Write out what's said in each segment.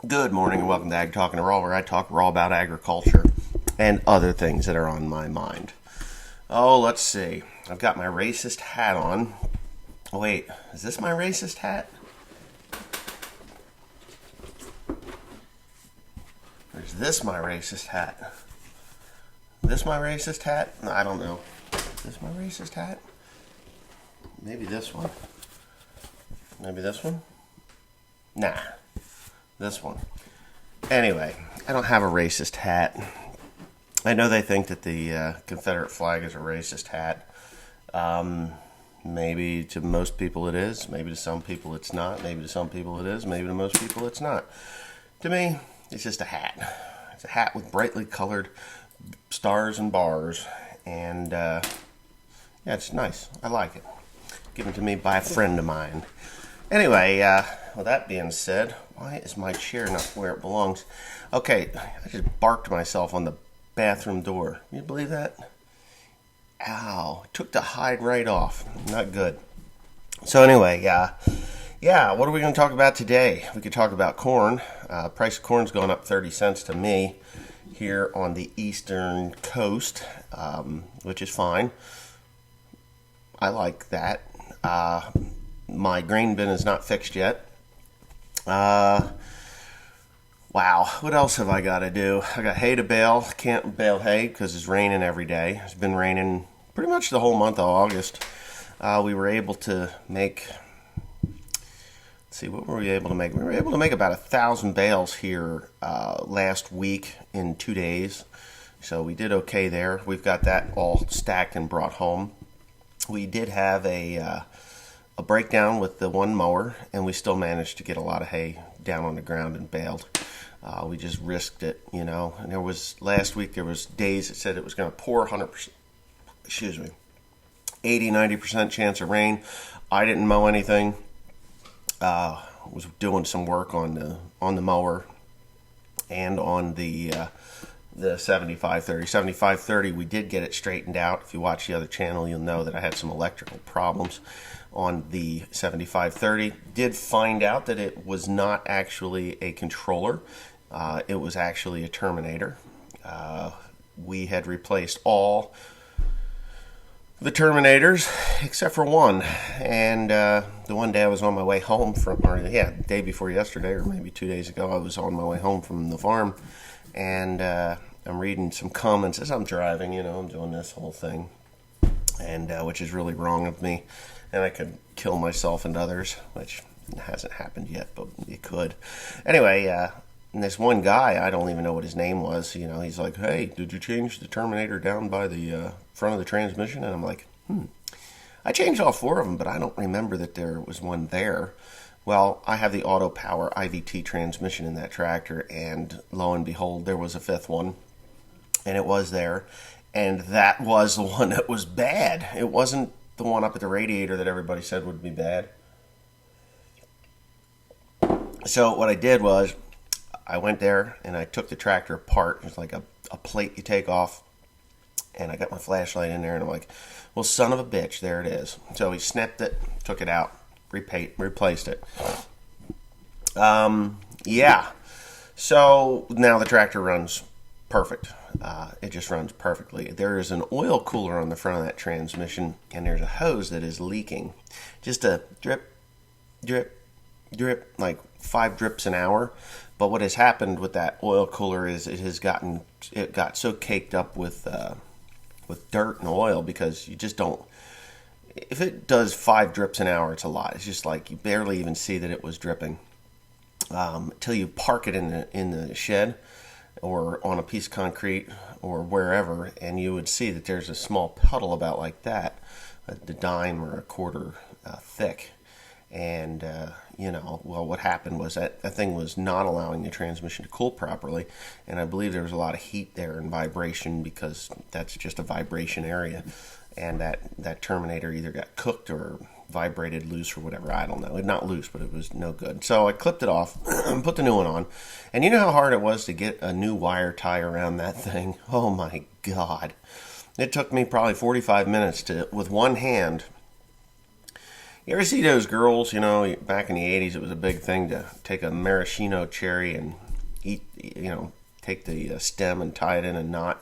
Good morning and welcome to Ag Talking to Raw, where I talk raw about agriculture and other things that are on my mind. Oh, let's see. I've got my racist hat on. Oh, wait, is this my racist hat? Or is this my racist hat? This my racist hat? No, I don't know. Is this my racist hat? Maybe this one. Maybe this one? Nah. This one. Anyway, I don't have a racist hat. I know they think that the Confederate flag is a racist hat. Maybe to most people it is. Maybe to some people it's not. Maybe to some people it is. Maybe to most people it's not. To me, it's just a hat. It's a hat with brightly colored stars and bars. And, yeah, it's nice. I like it. Given to me by a friend of mine. Anyway, with that being said, why is my chair not where it belongs? Okay, I just barked myself on the bathroom door. Can you believe that? Ow, it took the hide right off. Not good. So anyway, what are we going to talk about today? We could talk about corn. Price of corn's going up 30 cents to me here on the eastern coast, which is fine. I like that. My grain bin is not fixed yet. Wow, what else have I got to do? I got hay to bale. Can't bale hay because it's raining every day. It's been raining pretty much the whole month of August. We were able to make, what were we able to make? We were able to make about 1,000 bales here last week in 2 days. So we did okay there. We've got that all stacked and brought home. We did have a breakdown with the one mower, and we still managed to get a lot of hay down on the ground and baled. We just risked it, And last week there was days that said it was going to pour 100%, 80-90% chance of rain. I didn't mow anything. Was doing some work on the mower and on the 7530. 7530, we did get it straightened out. If you watch the other channel, you'll know that I had some electrical problems on the 7530. Did find out that it was not actually a controller. It was actually a terminator. We had replaced all the terminators except for one. And the one day I was on my way home the day before yesterday, or maybe 2 days ago, I was on my way home from the farm. And I'm reading some comments as I'm driving, I'm doing this whole thing, and which is really wrong of me. And I could kill myself and others, which hasn't happened yet, but it could. Anyway, and this one guy, I don't even know what his name was. He's like, "Hey, did you change the terminator down by the front of the transmission?" And I'm like, I changed all 4 of them, but I don't remember that there was one there. Well, I have the Auto Power IVT transmission in that tractor, and lo and behold, there was a 5th one, and it was there, and that was the one that was bad. It wasn't the one up at the radiator that everybody said would be bad. So what I did was, I went there, and I took the tractor apart. It's like a plate you take off, and I got my flashlight in there, and I'm like, well, son of a bitch, there it is. So he snipped it, took it out, replaced it. So now the tractor runs perfect. It just runs perfectly. There is an oil cooler on the front of that transmission, and there's a hose that is leaking. Just a drip, drip, drip, like 5 drips an hour. But what has happened with that oil cooler is it got so caked up with dirt and oil, because you just don't. If it does 5 drips an hour, it's a lot. It's just like you barely even see that it was dripping till you park it in the shed or on a piece of concrete or wherever, and you would see that there's a small puddle about like that, a dime or a quarter thick. And what happened was that thing was not allowing the transmission to cool properly, and I believe there was a lot of heat there and vibration, because that's just a vibration area. And that terminator either got cooked or vibrated loose or whatever. I don't know. Not loose, but it was no good. So I clipped it off and put the new one on. And you know how hard it was to get a new wire tie around that thing? Oh my God. It took me probably 45 minutes to, with one hand, You ever see those girls, back in the 80s, it was a big thing to take a maraschino cherry and eat, take the stem and tie it in a knot.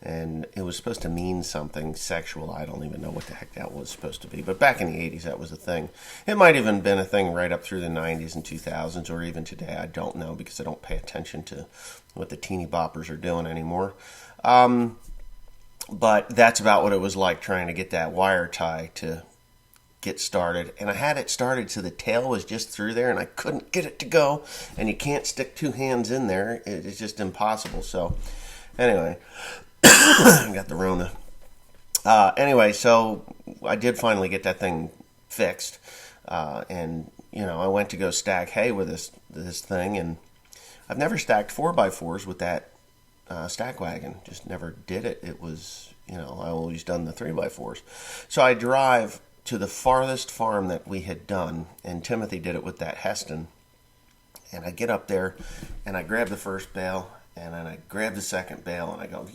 And it was supposed to mean something sexual. I don't even know what the heck that was supposed to be. But back in the 80s, that was a thing. It might have even been a thing right up through the 90s and 2000s, or even today. I don't know, because I don't pay attention to what the teeny boppers are doing anymore. But that's about what it was like trying to get that wire tie to get started. And I had it started so the tail was just through there, and I couldn't get it to go. And you can't stick two hands in there. It's just impossible. So anyway, got the Rona. Anyway, so I did finally get that thing fixed. And, I went to go stack hay with this thing. And I've never stacked 4x4s with that stack wagon. Just never did it. It was, I always done the 3x4s. So I drive to the farthest farm that we had done, and Timothy did it with that Heston. And I get up there, and I grab the first bale, and then I grab the second bale, and I go,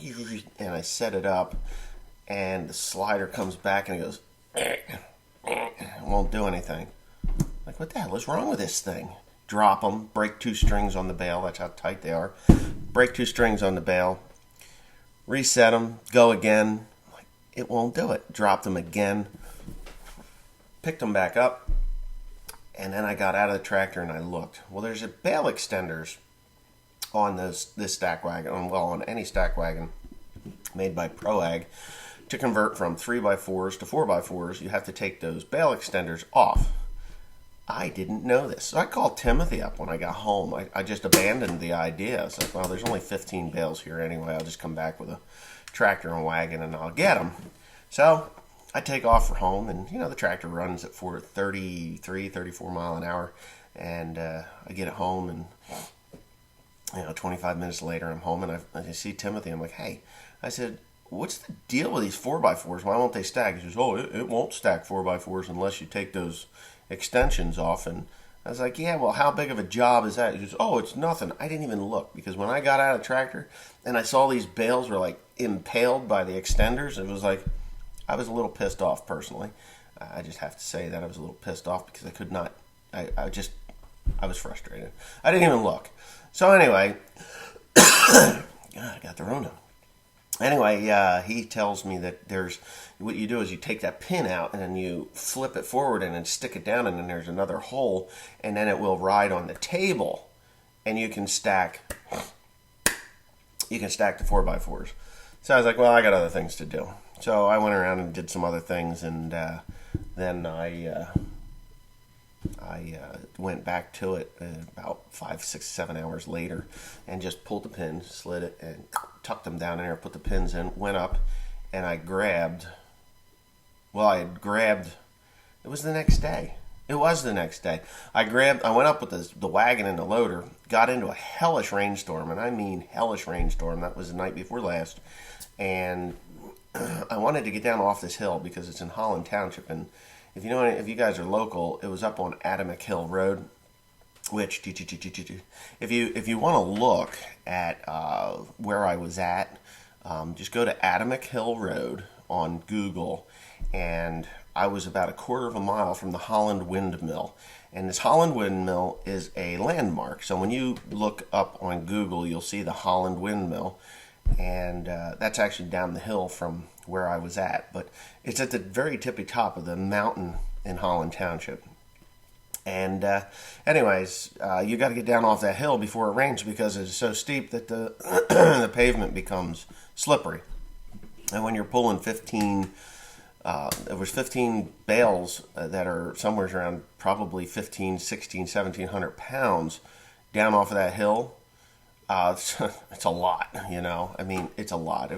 and I set it up, and the slider comes back, and it goes, it won't do anything. Like, what the hell is wrong with this thing? Drop them, break two strings on the bale, that's how tight they are. Break two strings on the bale, reset them, go again. Like, it won't do it. Drop them again. Picked them back up, and then I got out of the tractor and I looked. Well, there's a bale extenders on this stack wagon, on any stack wagon made by ProAg. To convert from 3x4s to 4x4s, you have to take those bale extenders off. I didn't know this. So I called Timothy up when I got home. I just abandoned the idea. I was like, well, there's only 15 bales here anyway. I'll just come back with a tractor and wagon and I'll get them. So I take off for home, and the tractor runs at 33, 34 mile an hour, and I get it home, and 25 minutes later I'm home, and I see Timothy. I'm like, hey, I said, what's the deal with these 4x4s? Why won't they stack? He says, oh, it won't stack 4x4s unless you take those extensions off. And I was like, yeah, well, how big of a job is that? He goes, oh, it's nothing. I didn't even look, because when I got out of the tractor and I saw these bales were like impaled by the extenders, it was like, I was a little pissed off personally. I just have to say that I was a little pissed off because I could not, I was frustrated. I didn't even look. So anyway, I got the Rona. Anyway, he tells me that what you do is you take that pin out and then you flip it forward and then stick it down, and then there's another hole, and then it will ride on the table, and you can stack the 4x4s. So I was like, well, I got other things to do. So I went around and did some other things, and then I went back to it about 5, 6, 7 hours later, and just pulled the pin, slid it, and tucked them down in there, put the pins in, went up, and it was the next day. It was the next day. I went up with the wagon and the loader, got into a hellish rainstorm, and I mean hellish rainstorm. That was the night before last, and I wanted to get down off this hill because it's in Holland Township, and if you guys are local, it was up on Adamick Hill Road. Which, if you want to look at where I was at, just go to Adamick Hill Road on Google, and I was about a quarter of a mile from the Holland Windmill. And this Holland Windmill is a landmark. So when you look up on Google, you'll see the Holland Windmill. And that's actually down the hill from where I was at. But it's at the very tippy top of the mountain in Holland Township. And anyways, you got to get down off that hill before it rains, because it's so steep that the the pavement becomes slippery. And when you're pulling 15 bales that are somewhere around probably 15, 16, 1,700 pounds down off of that hill, it's a lot, I mean, it's a lot. I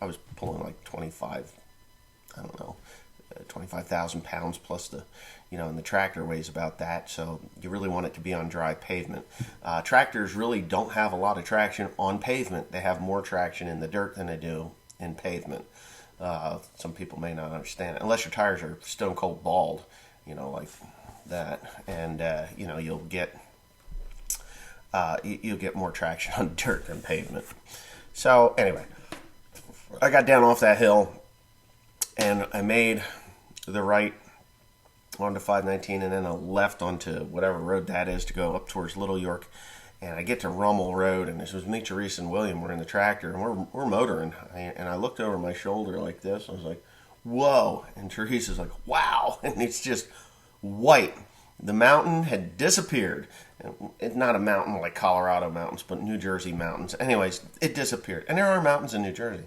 was pulling like 25,000 pounds plus the, and the tractor weighs about that. So you really want it to be on dry pavement. Tractors really don't have a lot of traction on pavement. They have more traction in the dirt than they do in pavement. Some people may not understand it, unless your tires are stone cold bald, like that. And, you'll get more traction on dirt than pavement. So anyway, I got down off that hill, and I made the right onto 519, and then a left onto whatever road that is to go up towards Little York. And I get to Rummel Road, and this was me, Teresa, and William. We're in the tractor, and we're motoring. And I looked over my shoulder like this. I was like, whoa. And Teresa's like, wow. And it's just white. The mountain had disappeared. It's not a mountain like Colorado mountains, but New Jersey mountains. Anyways, it disappeared. And there are mountains in New Jersey.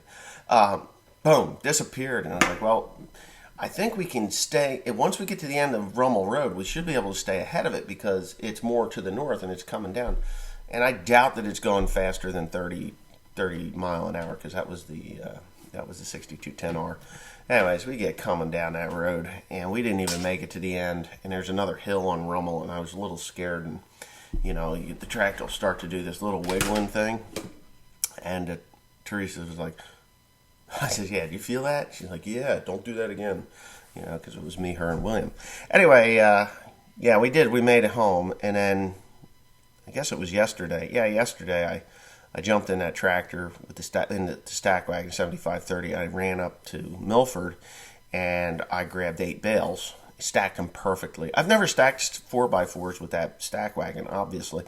Boom, disappeared. And I was like, well, I think we can stay. Once we get to the end of Rummel Road, we should be able to stay ahead of it because it's more to the north and it's coming down. And I doubt that it's going faster than 30 mile an hour because that was the 6210R. Anyways, we get coming down that road, and we didn't even make it to the end. And there's another hill on Rummel, and I was a little scared. And the tractor will start to do this little wiggling thing. And Teresa was like, I said, yeah, do you feel that? She's like, yeah, don't do that again. Because it was me, her, and William. Anyway, yeah, we did. We made it home, and then I guess it was yesterday. Yeah, yesterday I jumped in that tractor with the stack wagon 7530. I ran up to Milford, and I grabbed 8 bales, stacked them perfectly. I've never stacked 4x4s with that stack wagon, obviously.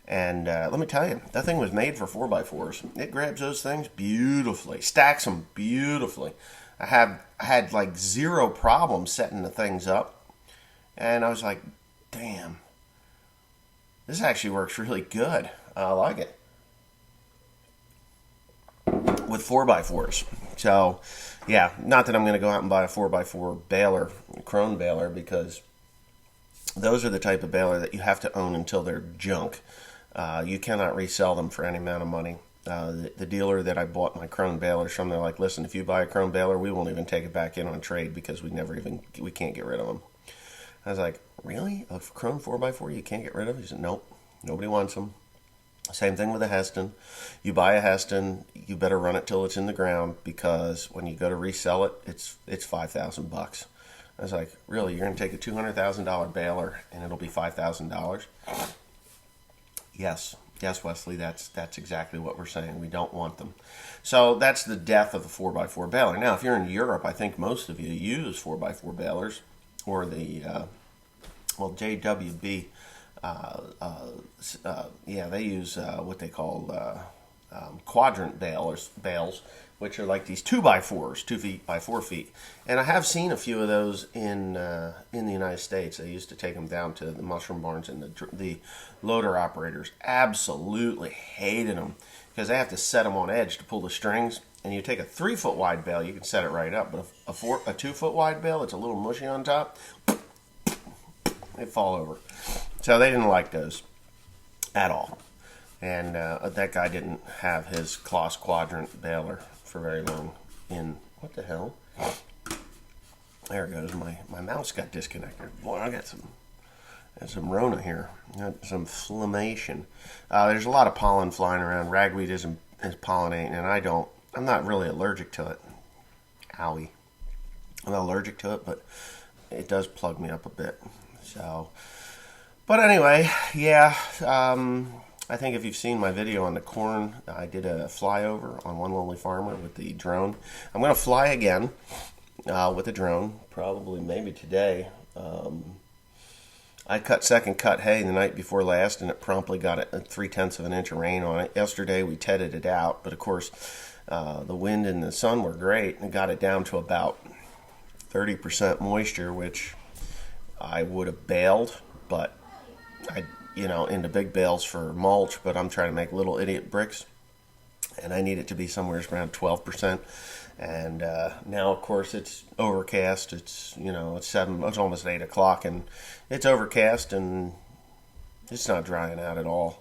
And let me tell you, that thing was made for 4x4s. It grabs those things beautifully, stacks them beautifully. I had like zero problem setting the things up. And I was like, damn, this actually works really good. I like it. With 4x4s. So, yeah, not that I'm going to go out and buy a 4x4 baler, Krone baler, because those are the type of baler that you have to own until they're junk. You cannot resell them for any amount of money. The dealer that I bought my Krone balers from, they're like, listen, if you buy a Krone baler, we won't even take it back in on trade because we can't get rid of them. I was like, really? A Krone 4x4 you can't get rid of? He said, nope, nobody wants them. Same thing with a Heston. You buy a Heston, you better run it till it's in the ground because when you go to resell it, it's $5,000. I was like, really? You're going to take a $200,000 baler and it'll be $5,000? Yes, Wesley. That's exactly what we're saying. We don't want them. So that's the death of the 4x4 baler. Now, if you're in Europe, I think most of you use 4x4 balers or the JWB. They use what they call quadrant bales, which are like these 2x4s, 2 feet by 4 feet. And I have seen a few of those in the United States. They used to take them down to the mushroom barns, and the loader operators absolutely hated them because they have to set them on edge to pull the strings. And you take a 3-foot wide bale, you can set it right up. But a 2-foot wide bale, it's a little mushy on top. They fall over. So they didn't like those at all. And that guy didn't have his Kloss quadrant baler for very long. What the hell? There it goes. My mouse got disconnected. Boy, I got some Rona here. Got some inflammation. There's a lot of pollen flying around. Ragweed is pollinating, and I'm not really allergic to it. Owie. I'm not allergic to it, but it does plug me up a bit. So, but anyway, yeah. I think if you've seen my video on the corn, I did a flyover on One Lonely Farmer with the drone. I'm going to fly again with the drone, probably maybe today. I cut second cut hay the night before last, and it promptly got 3/10 of an inch of rain on it. Yesterday we tedded it out, but of course the wind and the sun were great and got it down to about 30% moisture, which I would have baled, but into big bales for mulch, but I'm trying to make little idiot bricks, and I need it to be somewhere around 12%. And now, of course, it's overcast. It's it's 7. It's almost 8 o'clock, and it's overcast, and it's not drying out at all.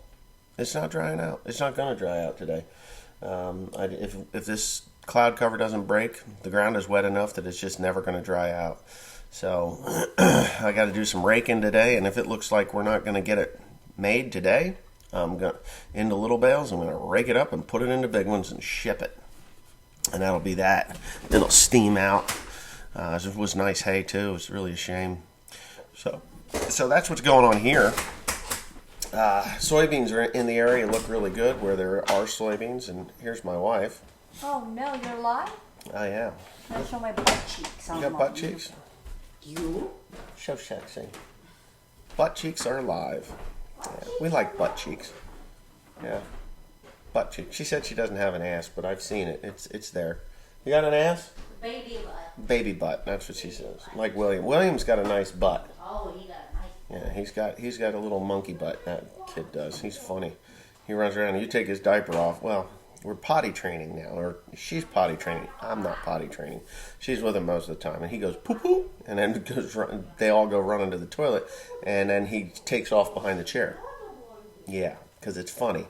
It's not drying out. It's not going to dry out today. If this cloud cover doesn't break, the ground is wet enough that it's just never going to dry out. So I got to do some raking today, and if it looks like we're not going to get it made today, I'm going into little bales. I'm going to rake it up and put it into big ones and ship it, and that'll be that. It'll steam out. It was nice hay too. It was really a shame. So that's what's going on here. Soybeans are in the area, look really good where there are soybeans, and here's my wife. Oh no, you're live? I am. Can I show my butt cheeks? You got butt cheeks? You? So sexy. Butt cheeks are alive. Yeah, we like butt cheeks. Yeah. Butt cheeks. She said she doesn't have an ass, but I've seen it. It's there. You got an ass? Baby butt. Baby butt. That's what she says. Like William. William's got a nice butt. Oh, he got a nice butt. Yeah, he's got a little monkey butt. That kid does. He's funny. He runs around and you take his diaper off. Well, we're potty training now, or she's potty training. I'm not potty training. She's with him most of the time, and he goes poo poo, and then they all go running to the toilet, and then he takes off behind the chair. Yeah, because it's funny,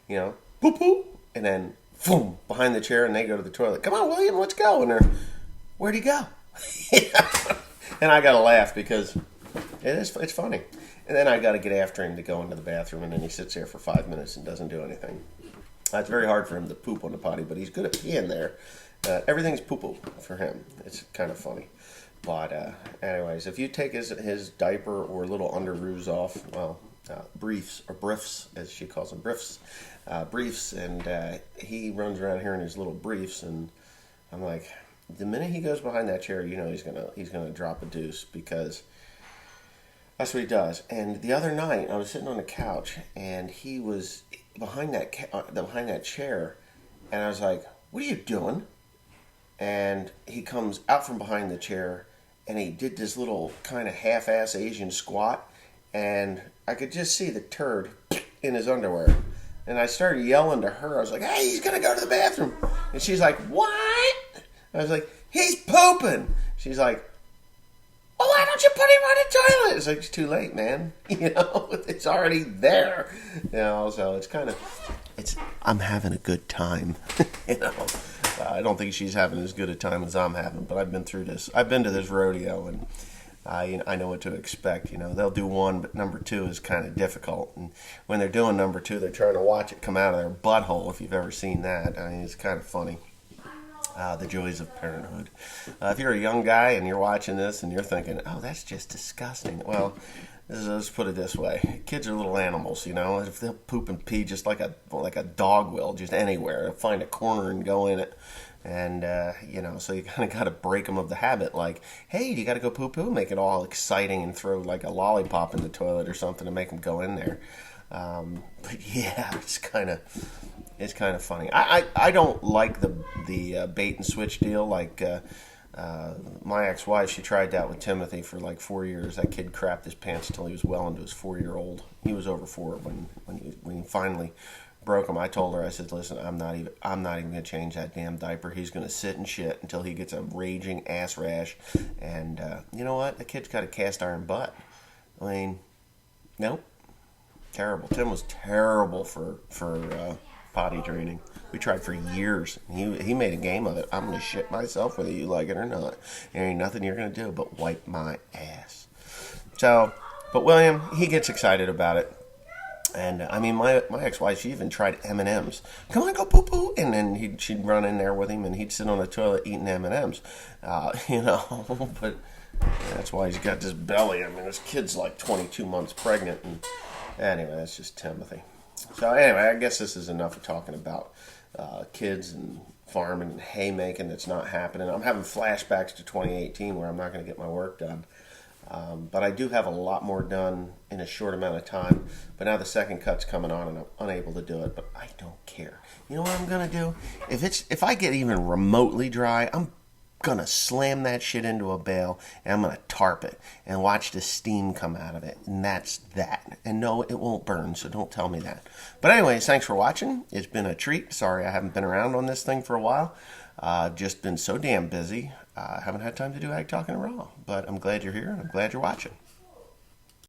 poo poo, and then boom behind the chair, and they go to the toilet. Come on, William, let's go. And they're, where'd he go? And I gotta laugh because it's funny. And then I gotta get after him to go into the bathroom, and then he sits there for 5 minutes and doesn't do anything. It's very hard for him to poop on the potty, but he's good at peeing there. Everything's poo-poo for him. It's kind of funny. But anyways, if you take his diaper or little underoos off, briefs, or briefs, as she calls them, briefs, and he runs around here in his little briefs, and I'm like, the minute he goes behind that chair, he's gonna drop a deuce, because that's what he does. And the other night, I was sitting on the couch, and he was behind that chair, and I was like, "What are you doing?" And he comes out from behind the chair, and he did this little kind of half-ass Asian squat, and I could just see the turd in his underwear. And I started yelling to her. I was like, "Hey, he's gonna go to the bathroom!" And she's like, "What?" I was like, "He's pooping." She's like, "Well, why don't you put him on the toilet?" It's like, it's too late, man. It's already there. So it's kind of, I'm having a good time. I don't think she's having as good a time as I'm having, but I've been through this. I've been to this rodeo, and I know what to expect. They'll do one, but number two is kind of difficult. And when they're doing number two, they're trying to watch it come out of their butthole, if you've ever seen that. It's kind of funny. The joys of parenthood. If you're a young guy and you're watching this and you're thinking, "Oh, that's just disgusting," well, let's put it this way: kids are little animals, If they'll poop and pee just like a dog will, just anywhere, they'll find a corner and go in it. And so you kind of got to break them of the habit. Like, hey, you got to go poo poo, make it all exciting, and throw like a lollipop in the toilet or something to make them go in there. But yeah, it's kind of funny. I don't like the bait and switch deal. Like my ex-wife, she tried that with Timothy for like 4 years. That kid crapped his pants until he was well into his 4-year-old. He was over 4 when he finally broke him. I told her, I said, "Listen, I'm not even gonna change that damn diaper. He's gonna sit and shit until he gets a raging ass rash." And you know what? The kid's got a cast iron butt. Nope. Terrible. Tim was terrible for potty training. We tried for years. He made a game of it. I'm going to shit myself whether you like it or not. There ain't nothing you're going to do but wipe my ass. So, but William, he gets excited about it. And my ex-wife, she even tried M&Ms. "Come on, go poo-poo." And then she'd run in there with him, and he'd sit on the toilet eating M&Ms. But that's why he's got this belly. This kid's like 22 months pregnant. And anyway, that's just Timothy. So anyway, I guess this is enough of talking about kids and farming and haymaking that's not happening. I'm having flashbacks to 2018 where I'm not going to get my work done. But I do have a lot more done in a short amount of time. But now the second cut's coming on and I'm unable to do it. But I don't care. You know what I'm going to do? If I get even remotely dry, I'm going to slam that shit into a bale and I'm going to tarp it and watch the steam come out of it. And that's that. And no, it won't burn, so don't tell me that. But anyways, thanks for watching. It's been a treat. Sorry I haven't been around on this thing for a while. Just been so damn busy. I haven't had time to do Ag Talking Raw. But I'm glad you're here and I'm glad you're watching.